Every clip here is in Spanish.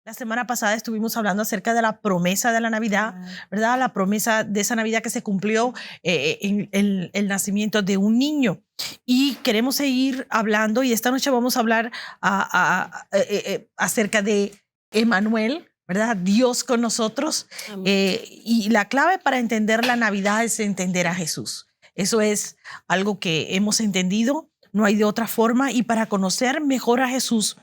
La semana pasada estuvimos hablando acerca de la promesa de la Navidad, ¿verdad? La promesa de esa Navidad que se cumplió en el nacimiento de un niño. Y queremos seguir hablando y esta noche vamos a hablar acerca de Emmanuel, ¿verdad? Dios con nosotros. Y la clave para entender la Navidad es entender a Jesús. Eso es algo que hemos entendido. No hay de otra forma, y para conocer mejor a Jesús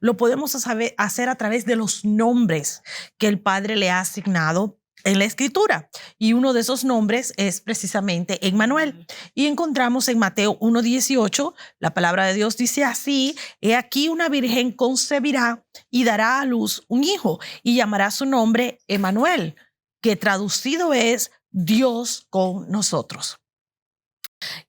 lo podemos hacer a través de los nombres que el Padre le ha asignado en la Escritura. Y uno de esos nombres es precisamente Emmanuel. Y encontramos en Mateo 1:18, la palabra de Dios dice así: he aquí una virgen concebirá y dará a luz un hijo y llamará su nombre Emmanuel, que traducido es Dios con nosotros.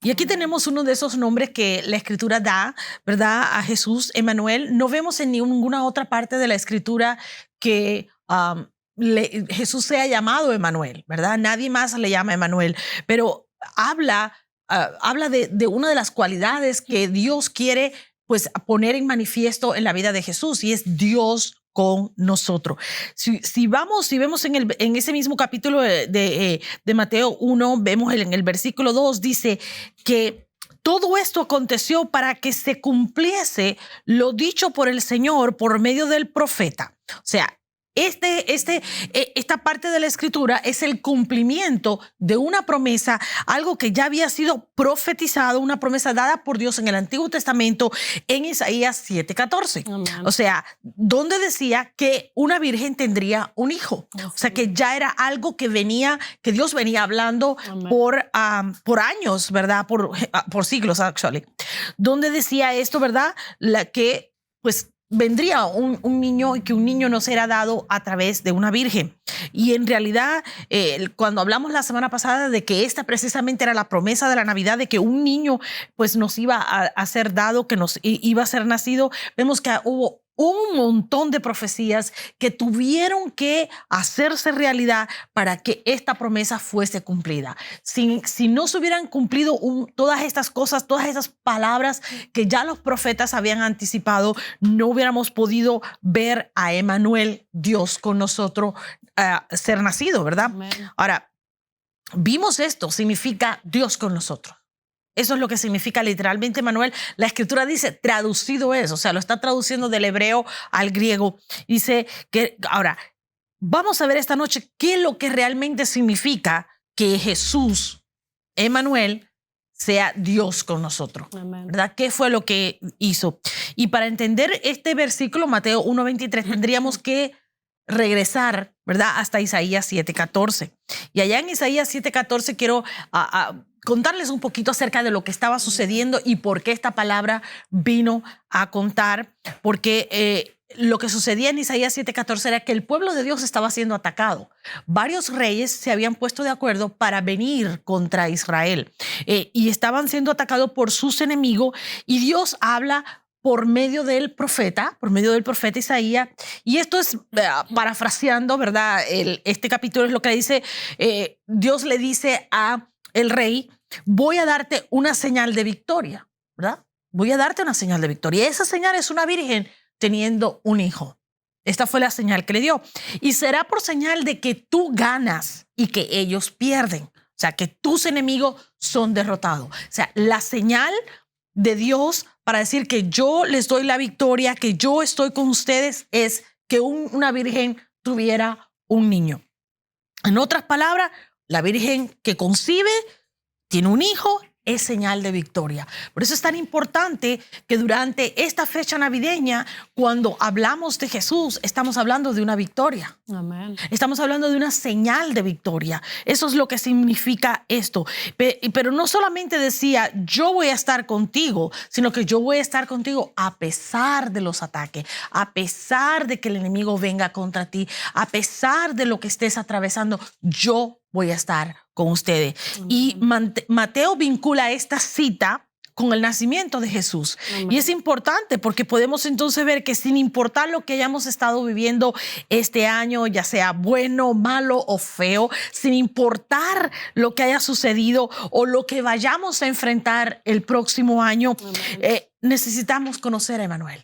Y aquí tenemos uno de esos nombres que la Escritura da, ¿verdad? A Jesús, Emmanuel. No vemos en ninguna otra parte de la Escritura que Jesús sea llamado Emmanuel, ¿verdad? Nadie más le llama Emmanuel, pero habla de una de las cualidades que Dios quiere pues poner en manifiesto en la vida de Jesús, y es Dios con nosotros. Si vemos en ese mismo capítulo de Mateo 1, vemos en el versículo 2, dice que todo esto aconteció para que se cumpliese lo dicho por el Señor por medio del profeta. O sea, esta parte de la Escritura es el cumplimiento de una promesa, algo que ya había sido profetizado, una promesa dada por Dios en el Antiguo Testamento en Isaías 7:14. O sea, donde decía que una virgen tendría un hijo. O sea, que ya era algo que Dios venía hablando por años, ¿verdad? Por siglos, actually. Donde decía esto, ¿verdad? Que pues vendría un niño, y que un niño nos era dado a través de una virgen. Y en realidad, cuando hablamos la semana pasada de que esta precisamente era la promesa de la Navidad, de que un niño pues nos iba a ser dado, que nos iba a ser nacido, vemos que hubo un montón de profecías que tuvieron que hacerse realidad para que esta promesa fuese cumplida. Si no se hubieran cumplido todas estas cosas, todas esas palabras que ya los profetas habían anticipado, no hubiéramos podido ver a Emmanuel, Dios con nosotros, ser nacido, ¿verdad? Amén. Ahora, vimos esto, significa Dios con nosotros. Eso es lo que significa literalmente Emmanuel. La Escritura dice, traducido es, o sea, lo está traduciendo del hebreo al griego. Dice que, ahora, vamos a ver esta noche qué es lo que realmente significa que Jesús, Emmanuel, sea Dios con nosotros, ¿verdad? ¿Qué fue lo que hizo? Y para entender este versículo, Mateo 1:23, tendríamos que regresar, ¿verdad? Hasta Isaías 7:14. Y allá en Isaías 7:14 quiero contarles un poquito acerca de lo que estaba sucediendo y por qué esta palabra vino a contar, porque lo que sucedía en Isaías 7:14 era que el pueblo de Dios estaba siendo atacado. Varios reyes se habían puesto de acuerdo para venir contra Israel y estaban siendo atacados por sus enemigos, y Dios habla por medio del profeta Isaías. Y esto es parafraseando, ¿verdad? Este capítulo es lo que dice, Dios le dice a el rey: voy a darte una señal de victoria, ¿verdad? Voy a darte una señal de victoria. Esa señal es una virgen teniendo un hijo. Esta fue la señal que le dio. Y será por señal de que tú ganas y que ellos pierden. O sea, que tus enemigos son derrotados. O sea, la señal de Dios para decir que yo les doy la victoria, que yo estoy con ustedes, es que una virgen tuviera un niño. En otras palabras, la virgen que concibe, tiene un hijo, es señal de victoria. Por eso es tan importante que durante esta fecha navideña, cuando hablamos de Jesús, estamos hablando de una victoria. Amén. Estamos hablando de una señal de victoria. Eso es lo que significa esto. Pero no solamente decía, yo voy a estar contigo, sino que yo voy a estar contigo a pesar de los ataques, a pesar de que el enemigo venga contra ti, a pesar de lo que estés atravesando, yo voy a estar con ustedes. Y Mateo vincula esta cita con el nacimiento de Jesús. Y es importante porque podemos entonces ver que sin importar lo que hayamos estado viviendo este año, ya sea bueno, malo o feo, sin importar lo que haya sucedido o lo que vayamos a enfrentar el próximo año, necesitamos conocer a Emmanuel.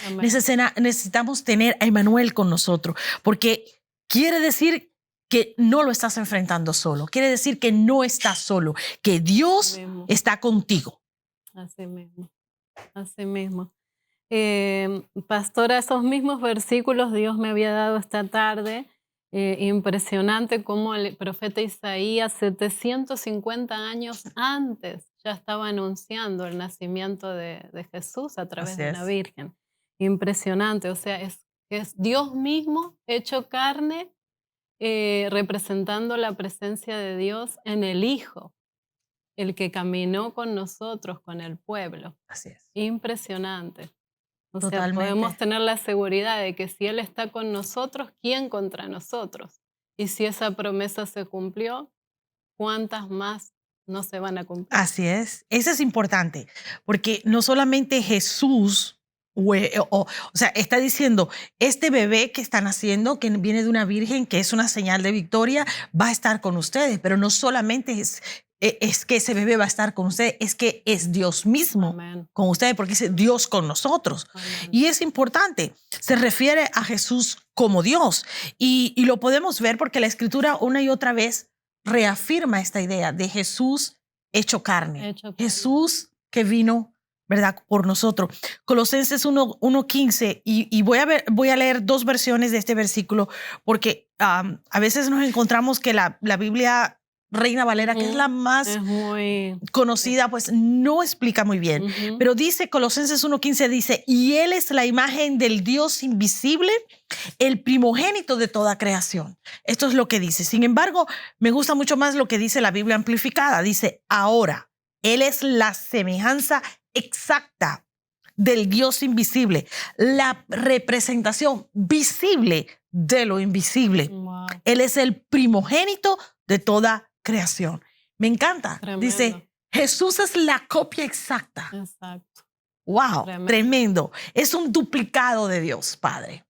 Amén. Necesitamos tener a Emmanuel con nosotros, porque quiere decir que no lo estás enfrentando solo. Quiere decir que no estás solo, que Dios está contigo. Así mismo. Así mismo. Pastora, esos mismos versículos Dios me había dado esta tarde. Impresionante cómo el profeta Isaías, 750 años antes, ya estaba anunciando el nacimiento de Jesús a través de una virgen. Impresionante, o sea, es Dios mismo hecho carne, representando la presencia de Dios en el Hijo, el que caminó con nosotros, con el pueblo. Así es. Impresionante. O sea, Totalmente. podemos tener la seguridad de que si Él está con nosotros, ¿quién contra nosotros? Y si esa promesa se cumplió, ¿cuántas más no se van a cumplir? Así es. Eso es importante, porque no solamente Jesús, o sea, está diciendo, este bebé que están haciendo, que viene de una virgen, que es una señal de victoria, va a estar con ustedes, pero no solamente es que ese bebé va a estar con ustedes, es que es Dios mismo Amén. con ustedes, porque dice Dios con nosotros. Amén. Y es importante, se refiere a Jesús como Dios. Y lo podemos ver porque la Escritura una y otra vez reafirma esta idea de Jesús hecho carne. Jesús que vino, ¿verdad?, por nosotros. Colosenses 1:15, y voy a leer dos versiones de este versículo, porque a veces nos encontramos que la Biblia Reina Valera, que es la más conocida, pues no explica muy bien. Pero dice, Colosenses 1:15 dice, y Él es la imagen del Dios invisible, el primogénito de toda creación. Esto es lo que dice. Sin embargo, me gusta mucho más lo que dice la Biblia amplificada. Dice, ahora, Él es la semejanza exacta del Dios invisible, la representación visible de lo invisible. Wow. Él es el primogénito de toda creación. Me encanta. Tremendo. Dice, Jesús es la copia exacta. Exacto. Wow, Tremendo. tremendo. Es un duplicado de Dios, Padre.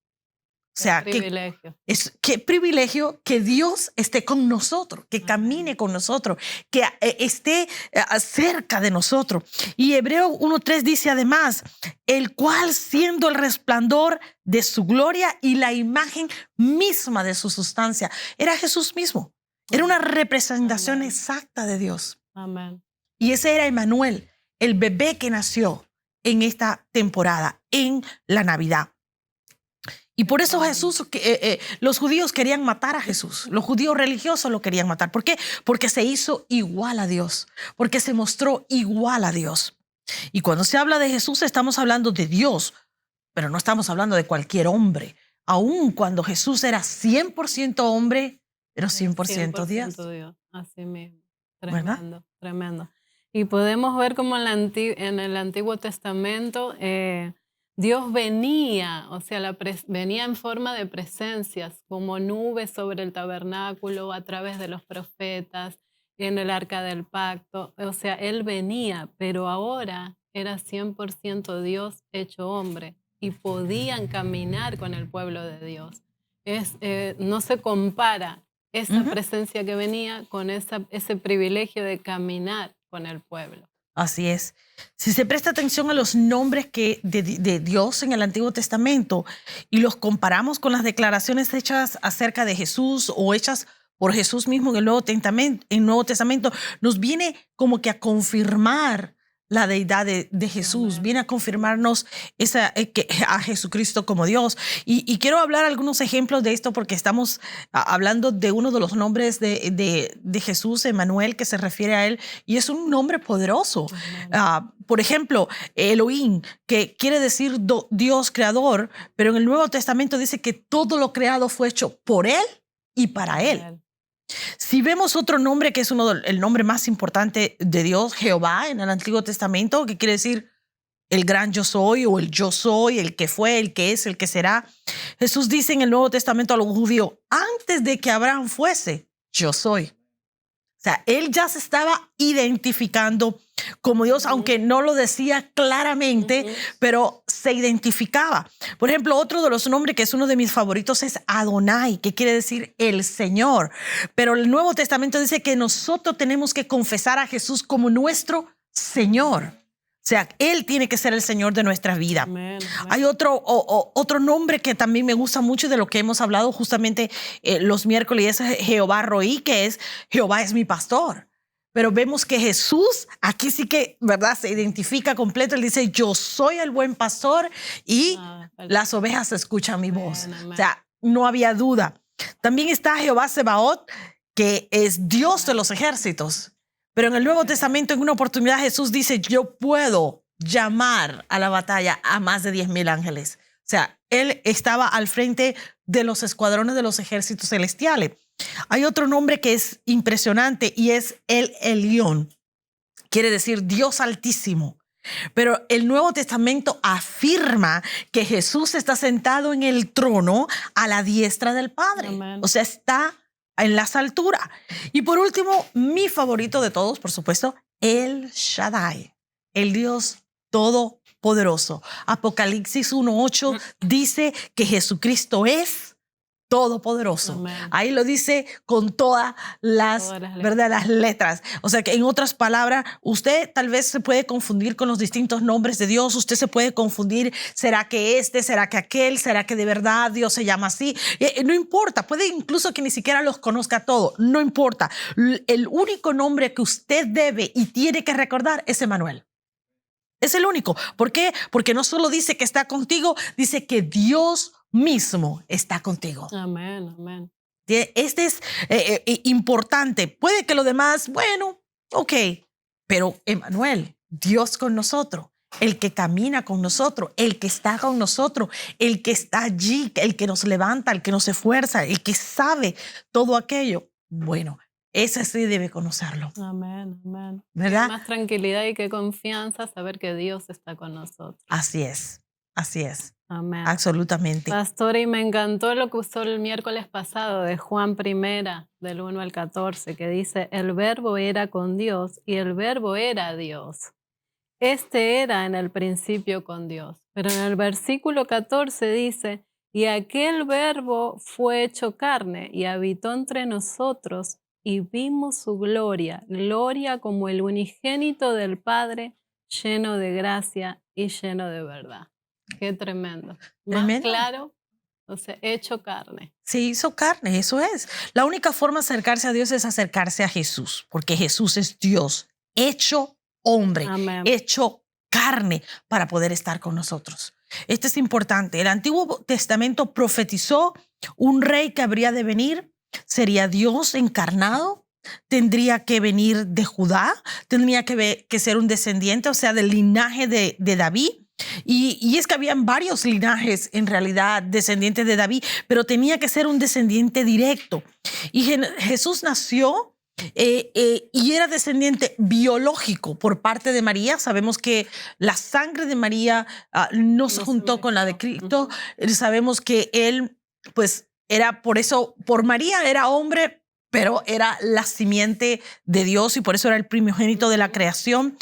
O sea, qué privilegio. Qué privilegio que Dios esté con nosotros, que camine con nosotros, que esté cerca de nosotros. Y Hebreo 1:3 dice además, el cual siendo el resplandor de su gloria y la imagen misma de su sustancia, era Jesús mismo. Era una representación Amén. exacta de Dios. Amén. Y ese era Emmanuel, el bebé que nació en esta temporada, en la Navidad. Y por eso Jesús, los judíos querían matar a Jesús. Los judíos religiosos lo querían matar. ¿Por qué? Porque se hizo igual a Dios. Porque se mostró igual a Dios. Y cuando se habla de Jesús, estamos hablando de Dios, pero no estamos hablando de cualquier hombre. Aun cuando Jesús era 100% hombre, pero 100% Dios. Así mismo. ¿Verdad? Tremendo, tremendo. Y podemos ver como en el Antiguo Testamento Dios venía, o sea, venía en forma de presencias, como nubes sobre el tabernáculo, a través de los profetas, en el arca del pacto. O sea, Él venía, pero ahora era 100% Dios hecho hombre y podían caminar con el pueblo de Dios. No se compara esa presencia que venía con ese privilegio de caminar con el pueblo. Así es. Si se presta atención a los nombres de Dios en el Antiguo Testamento y los comparamos con las declaraciones hechas acerca de Jesús o hechas por Jesús mismo en el Nuevo Testamento, nos viene como que a confirmar la deidad de Jesús. Amén. Viene a confirmarnos a Jesucristo como Dios. Y quiero hablar algunos ejemplos de esto porque estamos hablando de uno de los nombres de Jesús, Emmanuel, que se refiere a él, y es un nombre poderoso. Por ejemplo, Elohim, que quiere decir Dios creador, pero en el Nuevo Testamento dice que todo lo creado fue hecho por él y para él. Si vemos otro nombre que es el nombre más importante de Dios, Jehová, en el Antiguo Testamento, que quiere decir el gran yo soy o el yo soy, el que fue, el que es, el que será. Jesús dice en el Nuevo Testamento a los judíos, antes de que Abraham fuese, yo soy. O sea, él ya se estaba identificando como Dios, aunque no lo decía claramente, pero se identificaba. Por ejemplo, otro de los nombres que es uno de mis favoritos es Adonai, que quiere decir el Señor. Pero el Nuevo Testamento dice que nosotros tenemos que confesar a Jesús como nuestro Señor. O sea, Él tiene que ser el Señor de nuestra vida. Amén, amén. Hay otro nombre que también me gusta mucho, de lo que hemos hablado justamente los miércoles, es Jehová Roí, que es Jehová es mi pastor. Pero vemos que Jesús aquí sí que, ¿verdad?, se identifica completo. Él dice, yo soy el buen pastor y las ovejas escuchan mi voz. Amén. O sea, no había duda. También está Jehová Sebaot, que es Dios de los ejércitos. Pero en el Nuevo Testamento, en una oportunidad, Jesús dice, yo puedo llamar a la batalla a más de 10,000 ángeles. O sea, Él estaba al frente de los escuadrones de los ejércitos celestiales. Hay otro nombre que es impresionante y es el Elión. Quiere decir Dios Altísimo. Pero el Nuevo Testamento afirma que Jesús está sentado en el trono a la diestra del Padre. Amén. O sea, está en las alturas. Y por último, mi favorito de todos, por supuesto, El Shaddai, el Dios Todopoderoso. Apocalipsis 1:8 dice que Jesucristo es todopoderoso. Amén. Ahí lo dice con todas las letras. ¿verdad?, las letras. O sea que en otras palabras, usted tal vez se puede confundir con los distintos nombres de Dios. Usted se puede confundir, ¿será que será que aquel? ¿Será que de verdad Dios se llama así? No importa, puede incluso que ni siquiera los conozca todo, no importa. El único nombre que usted debe y tiene que recordar es Emmanuel. Es el único. ¿Por qué? Porque no solo dice que está contigo, dice que Dios mismo está contigo. Amén, amén. Este es importante. Puede que lo demás, bueno, ok, pero Emmanuel, Dios con nosotros, el que camina con nosotros, el que está con nosotros, el que está allí, el que nos levanta, el que nos esfuerza, el que sabe todo aquello. Bueno, ese sí debe conocerlo. Amén, amén. ¿Verdad? Más tranquilidad y qué confianza saber que Dios está con nosotros. Así es, así es. Amén. Absolutamente. Pastora, y me encantó lo que usó el miércoles pasado de Juan 1, del 1 al 14, que dice, el verbo era con Dios y el verbo era Dios. Este era en el principio con Dios. Pero en el versículo 14 dice, y aquel verbo fue hecho carne y habitó entre nosotros y vimos su gloria, gloria como el unigénito del Padre, lleno de gracia y lleno de verdad. Qué tremendo. Más Tremendo. claro, o sea, hecho carne. Se hizo carne, eso es. La única forma de acercarse a Dios es acercarse a Jesús, porque Jesús es Dios, hecho hombre, Amén. hecho carne para poder estar con nosotros. Esto es importante. El Antiguo Testamento profetizó un rey que habría de venir, sería Dios encarnado, tendría que venir de Judá, tendría que ser un descendiente, o sea, del linaje de David. Y es que habían varios linajes en realidad descendientes de David, pero tenía que ser un descendiente directo. Y Jesús nació y era descendiente biológico por parte de María. Sabemos que la sangre de María no se juntó con la de Cristo. Sabemos que él, pues, era por María era hombre, pero era la simiente de Dios y por eso era el primogénito de la creación.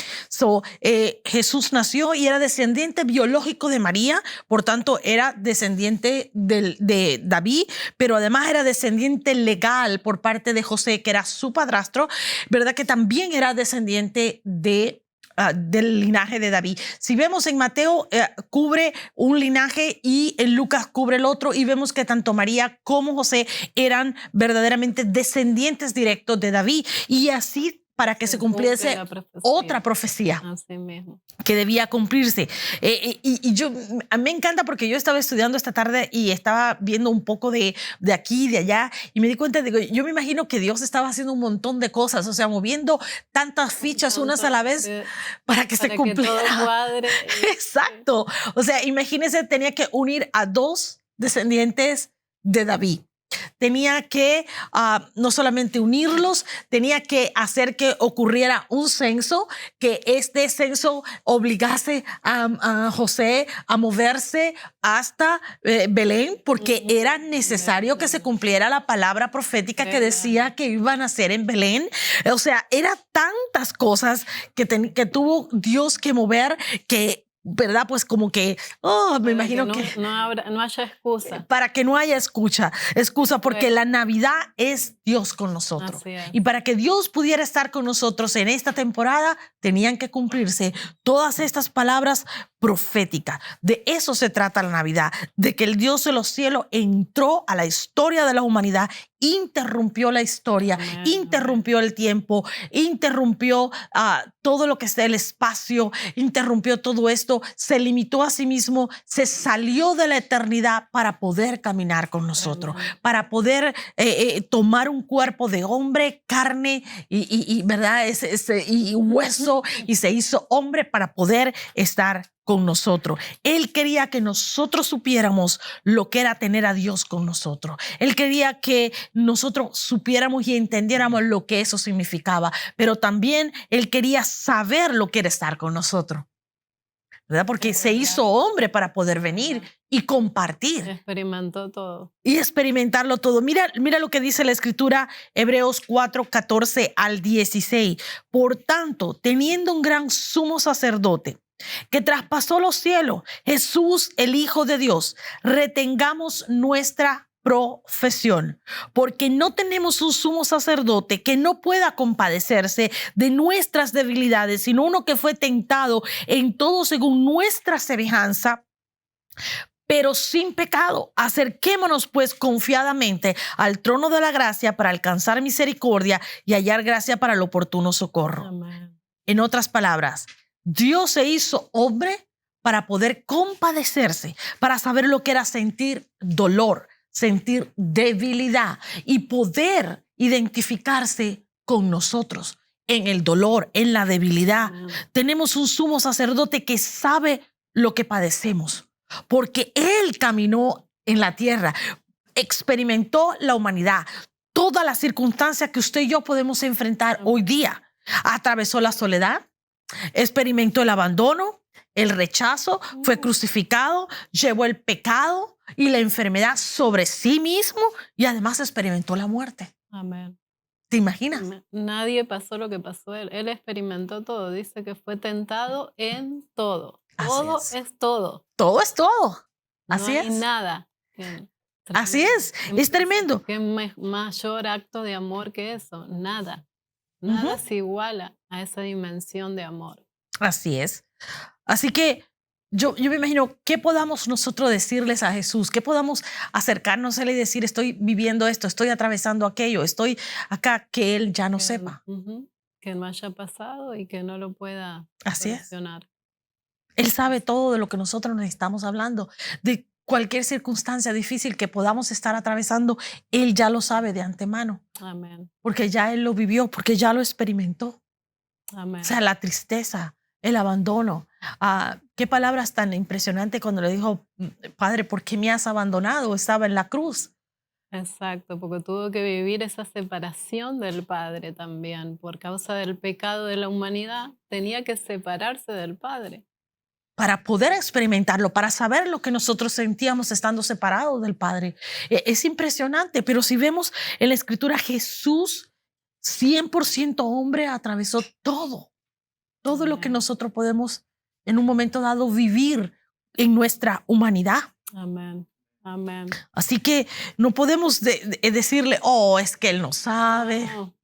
Jesús nació y era descendiente biológico de María, por tanto era descendiente de David, pero además era descendiente legal por parte de José, que era su padrastro, ¿verdad? Que también era descendiente del linaje de David. Si vemos en Mateo, cubre un linaje y en Lucas cubre el otro, y vemos que tanto María como José eran verdaderamente descendientes directos de David, y así para que se cumpliese otra profecía Así mismo. que debía cumplirse. A mí me encanta porque yo estaba estudiando esta tarde y estaba viendo un poco de aquí y de allá y me di cuenta de que yo me imagino que Dios estaba haciendo un montón de cosas, o sea, moviendo tantas fichas unas a la vez para que se cumpliera. Que todo cuadre. Exacto. O sea, imagínense, tenía que unir a 2 descendientes de David. Tenía que no solamente unirlos, tenía que hacer que ocurriera un censo, que este censo obligase a José a moverse hasta Belén, porque era necesario que se cumpliera la palabra profética que decía que iban a ser en Belén. O sea, eran tantas cosas que tuvo Dios que mover, que ¿verdad? Pues como que, me imagino que no haya excusa. para que no haya excusa, porque la Navidad es Dios con nosotros. Así es. Y para que Dios pudiera estar con nosotros en esta temporada, tenían que cumplirse todas estas palabras proféticas. De eso se trata la Navidad, de que el Dios de los cielos entró a la historia de la humanidad, interrumpió la historia, Amén. interrumpió el tiempo, interrumpió todo lo que es el espacio, interrumpió todo esto, se limitó a sí mismo, se salió de la eternidad para poder caminar con nosotros, Amén. para poder tomar un cuerpo de hombre, carne y ¿verdad? Y hueso, y se hizo hombre para poder estar con nosotros. Él quería que nosotros supiéramos lo que era tener a Dios con nosotros. Él quería que nosotros supiéramos y entendiéramos lo que eso significaba, pero también Él quería saber lo que era estar con nosotros, ¿verdad? Porque se hizo hombre para poder venir y compartir. Experimentó todo. Y experimentarlo todo. Mira lo que dice la Escritura, Hebreos 4, 14 al 16. Por tanto, teniendo un gran sumo sacerdote que traspasó los cielos, Jesús, el Hijo de Dios, retengamos nuestra profesión, porque no tenemos un sumo sacerdote que no pueda compadecerse de nuestras debilidades, sino uno que fue tentado en todo según nuestra semejanza, pero sin pecado. Acerquémonos pues confiadamente al trono de la gracia para alcanzar misericordia y hallar gracia para el oportuno socorro. Amén. En otras palabras, Dios se hizo hombre para poder compadecerse, para saber lo que era sentir dolor, sentir debilidad y poder identificarse con nosotros en el dolor, en la debilidad. Amén. Tenemos un sumo sacerdote que sabe lo que padecemos, porque Él caminó en la tierra, experimentó la humanidad, todas las circunstancias que usted y yo podemos enfrentar hoy día. Atravesó la soledad, experimentó el abandono, el rechazo, fue crucificado, llevó el pecado y la enfermedad sobre sí mismo y además experimentó la muerte. Amén. ¿Te imaginas? Nadie pasó lo que pasó él. Él experimentó todo. Dice que fue tentado en todo. Así Todo es. es todo. Todo es todo. No Así hay es. nada. Así es. Es tremendo. ¿Qué mayor acto de amor que eso? Nada. Nada se iguala a esa dimensión de amor. Así es. Así que yo me imagino, ¿qué podamos nosotros decirles a Jesús? ¿Qué podamos acercarnos a Él y decir, estoy viviendo esto, estoy atravesando aquello, estoy acá, que Él ya no sepa? Que no haya pasado y que no lo pueda Así es. solucionar. Él sabe todo de lo que nosotros nos estamos hablando, de cualquier circunstancia difícil que podamos estar atravesando, Él ya lo sabe de antemano. Amén. Porque ya Él lo vivió, porque ya lo experimentó. Amén. O sea, la tristeza, el abandono. Qué palabras tan impresionantes cuando le dijo, Padre, ¿por qué me has abandonado? Estaba en la cruz. Exacto, porque tuvo que vivir esa separación del Padre también. Por causa del pecado de la humanidad, tenía que separarse del Padre. Para poder experimentarlo, para saber lo que nosotros sentíamos estando separados del Padre. Es impresionante, pero si vemos en la Escritura, Jesús, 100% hombre, atravesó todo lo que nosotros podemos en un momento dado vivir en nuestra humanidad. Amén. Amén. Así que no podemos decirle, es que Él no sabe. No.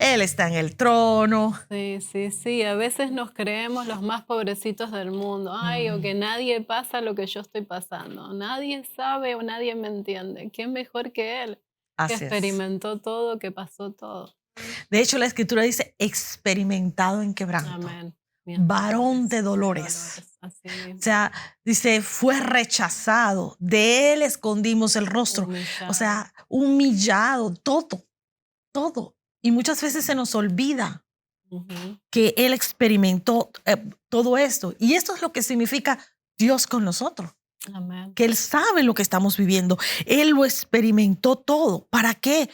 Él está en el trono. Sí. A veces nos creemos los más pobrecitos del mundo. Ay, o que nadie pasa lo que yo estoy pasando. Nadie sabe o nadie me entiende. ¿Quién mejor que Él? Así que experimentó todo, que pasó todo. De hecho, la Escritura dice, experimentado en quebranto. Amén. Varón de dolores. Así mismo. O sea, dice, fue rechazado. De Él escondimos el rostro. Humillado. O sea, humillado, todo. Y muchas veces se nos olvida que Él experimentó todo esto. Y esto es lo que significa Dios con nosotros. Amén. Que Él sabe lo que estamos viviendo. Él lo experimentó todo. ¿Para qué?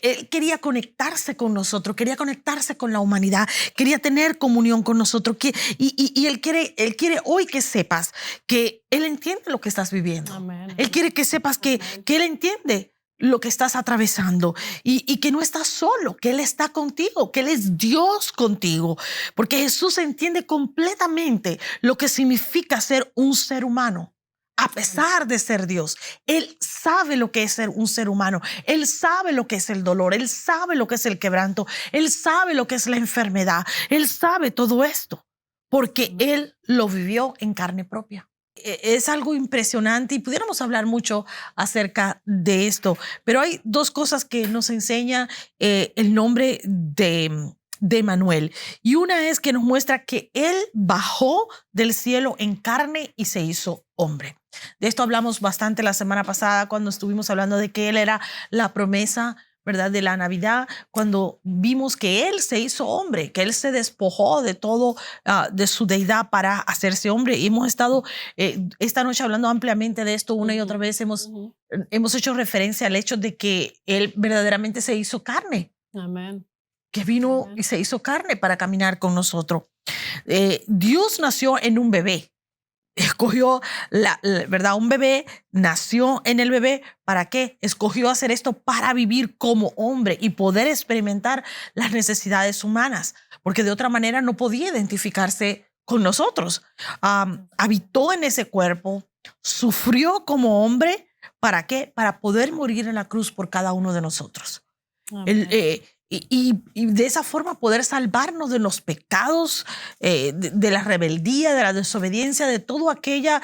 Él quería conectarse con nosotros, quería conectarse con la humanidad, quería tener comunión con nosotros. Y Él quiere hoy que sepas que Él entiende lo que estás viviendo. Amén. Él quiere que sepas que Él entiende lo que estás atravesando y que no estás solo, que Él está contigo, que Él es Dios contigo, porque Jesús entiende completamente lo que significa ser un ser humano. A pesar de ser Dios, Él sabe lo que es ser un ser humano. Él sabe lo que es el dolor. Él sabe lo que es el quebranto. Él sabe lo que es la enfermedad. Él sabe todo esto porque Él lo vivió en carne propia. Es algo impresionante y pudiéramos hablar mucho acerca de esto, pero hay dos cosas que nos enseña el nombre de Emanuel. Y una es que nos muestra que Él bajó del cielo en carne y se hizo hombre. De esto hablamos bastante la semana pasada cuando estuvimos hablando de que Él era la promesa, ¿verdad?, de la Navidad, cuando vimos que Él se hizo hombre, que Él se despojó de todo, de su deidad para hacerse hombre. Y hemos estado esta noche hablando ampliamente de esto una y otra vez. Hemos hecho referencia al hecho de que Él verdaderamente se hizo carne. Amén. Que vino y se hizo carne para caminar con nosotros. Dios nació en un bebé. Escogió, ¿verdad? Un bebé, nació en el bebé. ¿Para qué? Escogió hacer esto para vivir como hombre y poder experimentar las necesidades humanas, porque de otra manera no podía identificarse con nosotros. Habitó en ese cuerpo, sufrió como hombre. ¿Para qué? Para poder morir en la cruz por cada uno de nosotros. Y de esa forma poder salvarnos de los pecados, de la rebeldía, de la desobediencia, de toda aquella,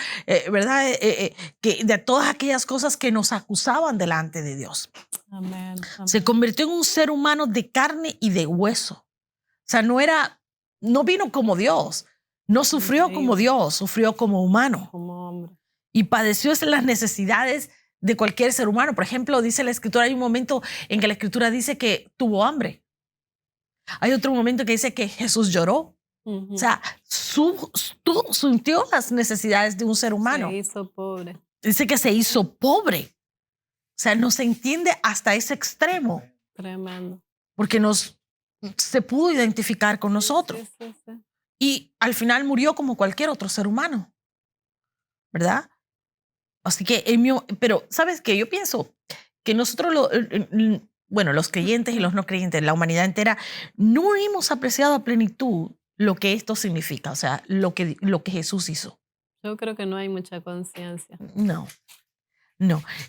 ¿verdad? De todas aquellas cosas que nos acusaban delante de Dios. Amén. Se convirtió en un ser humano de carne y de hueso. O sea, no vino como Dios, no sufrió como Dios, sufrió como humano. Como hombre. Y padeció las necesidades de cualquier ser humano. Por ejemplo, dice la Escritura, hay un momento en que la Escritura dice que tuvo hambre. Hay otro momento que dice que Jesús lloró. O sea, sintió las necesidades de un ser humano. Se hizo pobre. Dice que se hizo pobre. O sea, no se entiende hasta ese extremo. Tremendo. Porque se pudo identificar con nosotros. Sí. Y al final murió como cualquier otro ser humano. ¿Verdad? Así que, pero ¿sabes qué? Yo pienso que nosotros, los creyentes y los no creyentes, la humanidad entera, no hemos apreciado a plenitud lo que esto significa, o sea, lo que Jesús hizo. Yo creo que no hay mucha conciencia. No.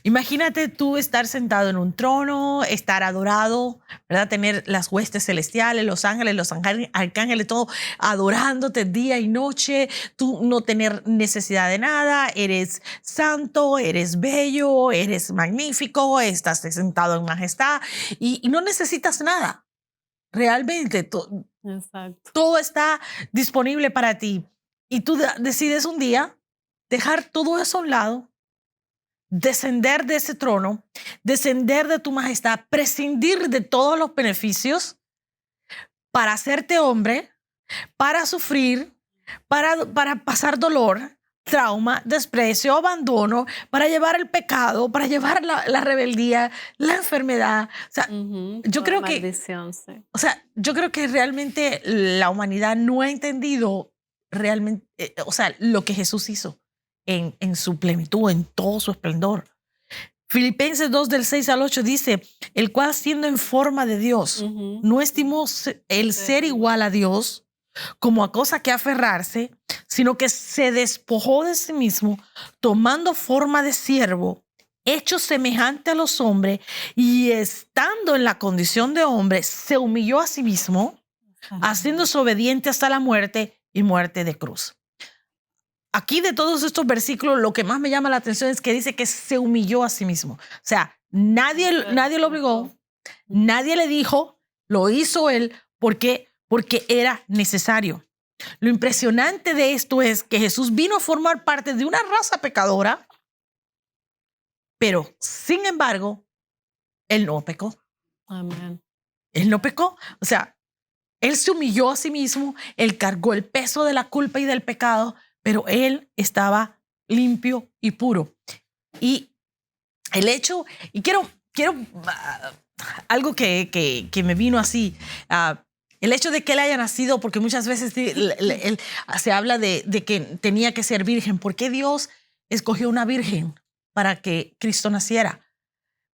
Imagínate tú estar sentado en un trono, estar adorado, ¿verdad? Tener las huestes celestiales, los arcángeles, todo adorándote día y noche. Tú no tener necesidad de nada. Eres santo, eres bello, eres magnífico, estás sentado en majestad y no necesitas nada. Realmente todo está disponible para ti. Y tú decides un día dejar todo eso a un lado, descender de ese trono, descender de tu majestad, prescindir de todos los beneficios para hacerte hombre, para sufrir, para pasar dolor, trauma, desprecio, abandono, para llevar el pecado, para llevar la rebeldía, la enfermedad. O sea, yo creo yo creo que realmente la humanidad no ha entendido realmente, lo que Jesús hizo en su plenitud, en todo su esplendor. Filipenses 2 del 6 al 8 dice, el cual siendo en forma de Dios, no estimó el ser igual a Dios como a cosa que aferrarse, sino que se despojó de sí mismo, tomando forma de siervo, hecho semejante a los hombres, y estando en la condición de hombre, se humilló a sí mismo, haciéndose obediente hasta la muerte y muerte de cruz. Aquí de todos estos versículos, lo que más me llama la atención es que dice que se humilló a sí mismo. O sea, nadie lo obligó, nadie le dijo, lo hizo él porque era necesario. Lo impresionante de esto es que Jesús vino a formar parte de una raza pecadora, pero sin embargo, él no pecó. Amén. Él no pecó. O sea, él se humilló a sí mismo, él cargó el peso de la culpa y del pecado, pero él estaba limpio y puro. Y el hecho, y quiero algo que me vino así, el hecho de que él haya nacido, porque muchas veces se habla de que tenía que ser virgen. ¿Por qué Dios escogió una virgen para que Cristo naciera?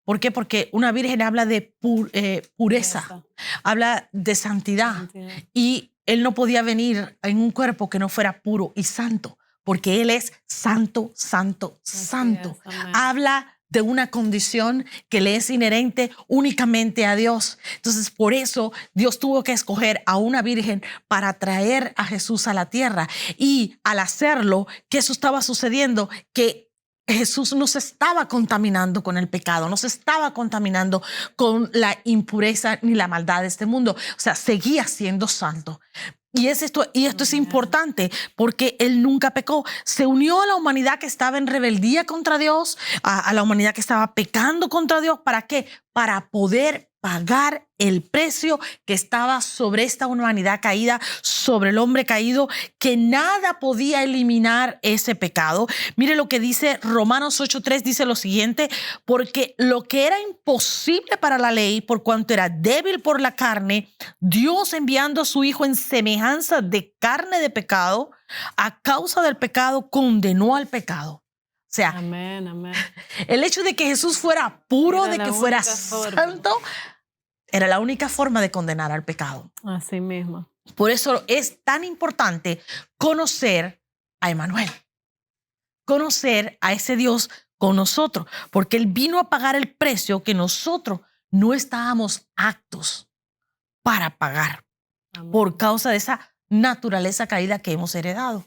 ¿Por qué? Porque una virgen habla de pureza, Esa habla de santidad. santidad. Y Él no podía venir en un cuerpo que no fuera puro y santo, porque Él es santo, santo, Así santo. es, amén. Habla de una condición que le es inherente únicamente a Dios. Entonces, por eso Dios tuvo que escoger a una virgen para traer a Jesús a la tierra. Y al hacerlo, ¿qué eso estaba sucediendo? Que Jesús no se estaba contaminando con el pecado, no se estaba contaminando con la impureza ni la maldad de este mundo. O sea, seguía siendo santo. Y esto es Amén. importante porque Él nunca pecó. Se unió a la humanidad que estaba en rebeldía contra Dios, a la humanidad que estaba pecando contra Dios. ¿Para qué? Para poder pagar el precio que estaba sobre esta humanidad caída, sobre el hombre caído, que nada podía eliminar ese pecado. Mire lo que dice Romanos 8:3, dice lo siguiente: porque lo que era imposible para la ley, por cuanto era débil por la carne, Dios, enviando a su Hijo en semejanza de carne de pecado, a causa del pecado condenó al pecado. O sea, Amén, amén. el hecho de que Jesús fuera puro, Era de la que fuera única forma. santo, era la única forma de condenar al pecado. Así mismo. Por eso es tan importante conocer a Emmanuel, conocer a ese Dios con nosotros, porque Él vino a pagar el precio que nosotros no estábamos aptos para pagar Amén. por causa de esa naturaleza caída que hemos heredado.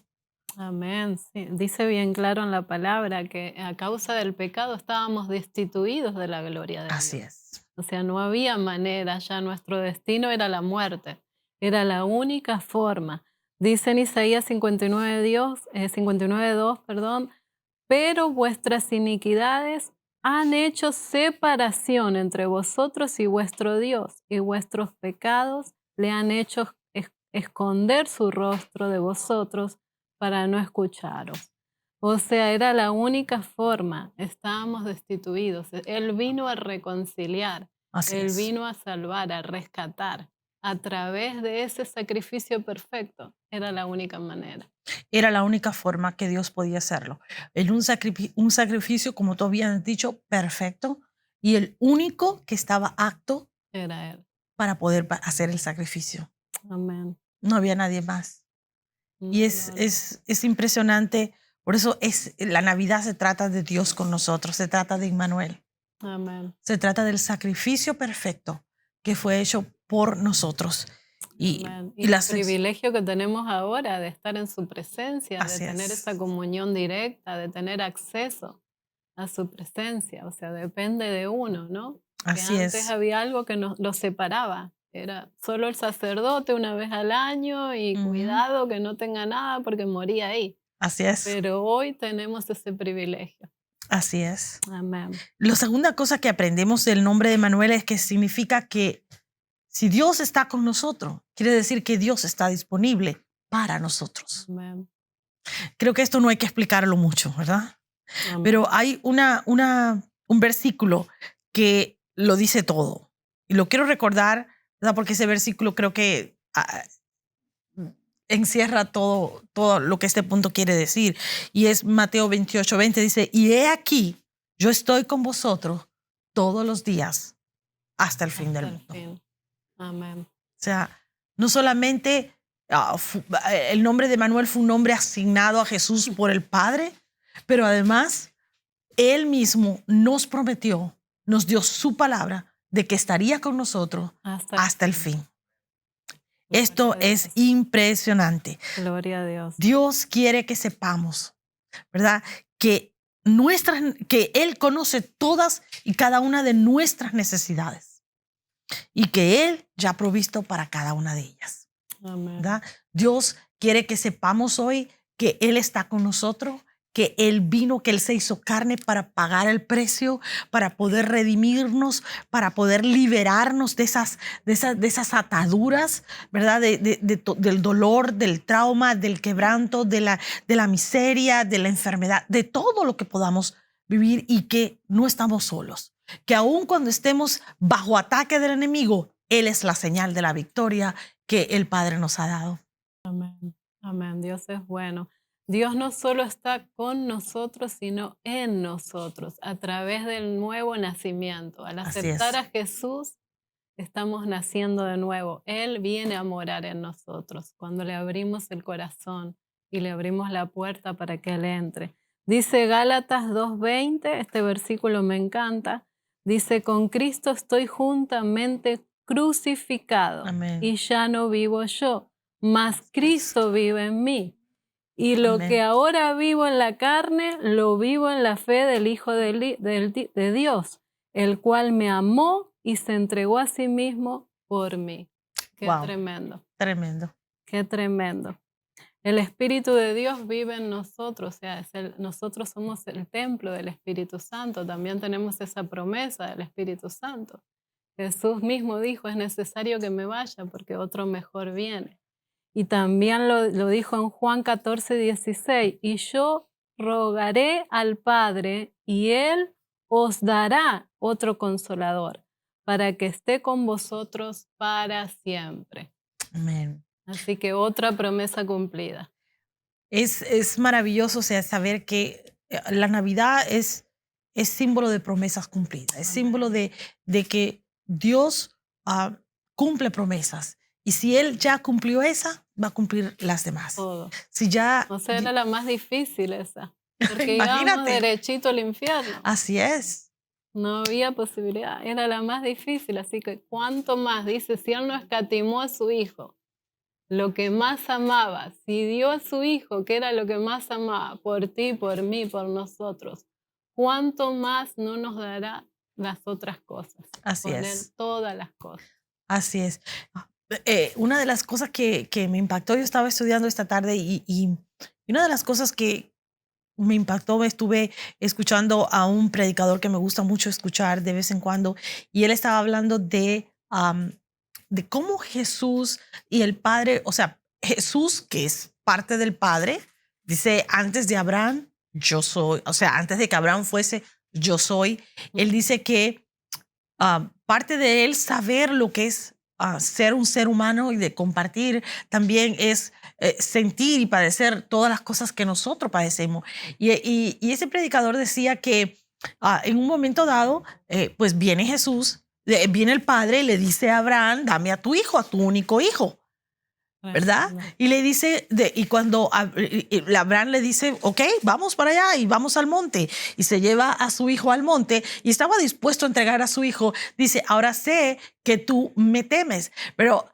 Amén. Sí. Dice bien claro en la palabra que a causa del pecado estábamos destituidos de la gloria de Así Dios. es. O sea, no había manera, ya nuestro destino era la muerte. Era la única forma. Dice en Isaías 59:2, perdón, pero vuestras iniquidades han hecho separación entre vosotros y vuestro Dios, y vuestros pecados le han hecho esconder su rostro de vosotros para no escucharos. O sea, era la única forma. Estábamos destituidos. Él vino a reconciliar. Así Él es. vino a salvar, a rescatar. A través de ese sacrificio perfecto. Era la única manera. Era la única forma que Dios podía hacerlo. En un sacrificio, como tú habías dicho, perfecto, y el único que estaba apto Era Él. para poder hacer el sacrificio. Amén. No había nadie más. Y es impresionante. Por eso la Navidad se trata de Dios con nosotros, se trata de Emmanuel, Amén. se trata del sacrificio perfecto que fue hecho por nosotros. Amén. Y y el privilegio que tenemos ahora de estar en su presencia, de Así tener es. esa comunión directa, de tener acceso a su presencia. O sea, depende de uno, ¿no? Así que antes es. había algo que nos lo separaba. Era solo el sacerdote una vez al año y Ujú. cuidado que no tenga nada porque moría ahí. Así es. Pero hoy tenemos ese privilegio. Así es. Amén. La segunda cosa que aprendemos del nombre de Emmanuel es que significa que si Dios está con nosotros, quiere decir que Dios está disponible para nosotros. Amén. Creo que esto no hay que explicarlo mucho, ¿verdad? Amén. Pero hay un versículo que lo dice todo. Y lo quiero recordar, ¿verdad? Porque ese versículo creo que encierra todo lo que este punto quiere decir. Y es Mateo 28:20, dice: y he aquí, yo estoy con vosotros todos los días hasta el fin Hasta del el mundo. fin. Amén. O sea, no solamente el nombre de Emmanuel fue un nombre asignado a Jesús por el Padre, pero además Él mismo nos prometió, nos dio su palabra de que estaría con nosotros hasta el fin. Esto Gloria a es Dios. impresionante. Gloria a Dios. Dios quiere que sepamos, ¿verdad? Que Él conoce todas y cada una de nuestras necesidades y que Él ya ha provisto para cada una de ellas, Amén. ¿verdad? Dios quiere que sepamos hoy que Él está con nosotros, que Él vino, que Él se hizo carne para pagar el precio, para poder redimirnos, para poder liberarnos de esas ataduras, ¿verdad? Del dolor, del trauma, del quebranto, de la miseria, de la enfermedad, de todo lo que podamos vivir, y que no estamos solos. Que aun cuando estemos bajo ataque del enemigo, Él es la señal de la victoria que el Padre nos ha dado. Amén. Amén. Dios es bueno. Dios no solo está con nosotros, sino en nosotros, a través del nuevo nacimiento. Al Así aceptar es. a Jesús, estamos naciendo de nuevo. Él viene a morar en nosotros cuando le abrimos el corazón y le abrimos la puerta para que Él entre. Dice Gálatas 2:20, este versículo me encanta. Dice, con Cristo estoy juntamente crucificado Amén. y ya no vivo yo, mas Cristo vive en mí. Y lo que Amén. ahora vivo en la carne, lo vivo en la fe del Hijo de Dios, el cual me amó y se entregó a sí mismo por mí. Qué Wow, tremendo, tremendo. qué tremendo. El Espíritu de Dios vive en nosotros, o sea, nosotros somos el templo del Espíritu Santo. También tenemos esa promesa del Espíritu Santo. Jesús mismo dijo, es necesario que me vaya porque otro mejor viene. Y también lo dijo en Juan 14:16, y yo rogaré al Padre y Él os dará otro consolador para que esté con vosotros para siempre. Amén. Así que otra promesa cumplida. Es maravilloso, o sea, saber que la Navidad es símbolo de promesas cumplidas, es símbolo de que Dios cumple promesas. Y si Él ya cumplió esa, va a cumplir las demás. Todo. Si ya, O sea, era la más difícil esa, porque íbamos imagínate, derechito al infierno. así es. No había posibilidad, era la más difícil, así que cuánto más, dice, si Él no escatimó a su Hijo, lo que más amaba, si dio a su Hijo, que era lo que más amaba, por ti, por mí, por nosotros, cuánto más no nos dará las otras cosas, Así con Él es. todas las cosas. Así es. Una de las cosas que me impactó, yo estaba estudiando esta tarde y una de las cosas que me impactó, estuve escuchando a un predicador que me gusta mucho escuchar de vez en cuando, y él estaba hablando de cómo Jesús y el Padre, o sea, Jesús, que es parte del Padre, dice, antes de Abraham, yo soy, o sea, antes de que Abraham fuese, yo soy. Él dice que parte de él saber lo que es ser un ser humano y de compartir también es sentir y padecer todas las cosas que nosotros padecemos. Y ese predicador decía que en un momento dado, pues viene Jesús, viene el Padre y le dice a Abraham, dame a tu hijo, a tu único hijo. ¿Verdad? Y le dice, y cuando Abraham le dice, ok, vamos para allá y vamos al monte, y se lleva a su hijo al monte y estaba dispuesto a entregar a su hijo, dice, ahora sé que tú me temes, pero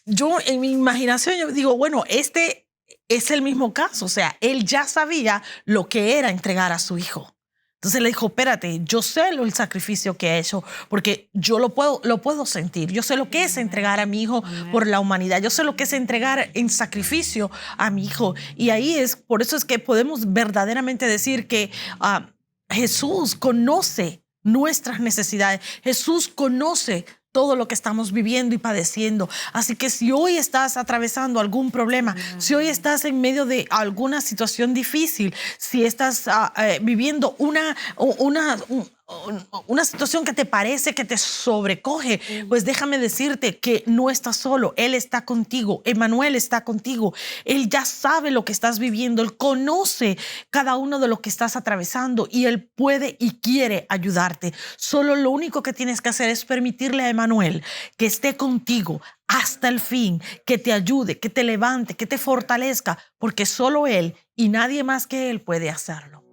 yo en mi imaginación yo digo, bueno, este es el mismo caso, o sea, él ya sabía lo que era entregar a su hijo. Entonces le dijo, espérate, yo sé el sacrificio que he hecho porque yo lo puedo sentir. Yo sé lo que es entregar a mi hijo por la humanidad. Yo sé lo que es entregar en sacrificio a mi hijo. Y ahí por eso es que podemos verdaderamente decir que Jesús conoce nuestras necesidades. Jesús conoce todo lo que estamos viviendo y padeciendo. Así que si hoy estás atravesando algún problema, si hoy estás en medio de alguna situación difícil, si estás viviendo una situación que te parece que te sobrecoge, pues déjame decirte que no estás solo. Él está contigo. Emmanuel está contigo. Él ya sabe lo que estás viviendo. Él conoce cada uno de lo que estás atravesando y Él puede y quiere ayudarte. Solo lo único que tienes que hacer es permitirle a Emmanuel que esté contigo hasta el fin, que te ayude, que te levante, que te fortalezca, porque solo Él y nadie más que Él puede hacerlo.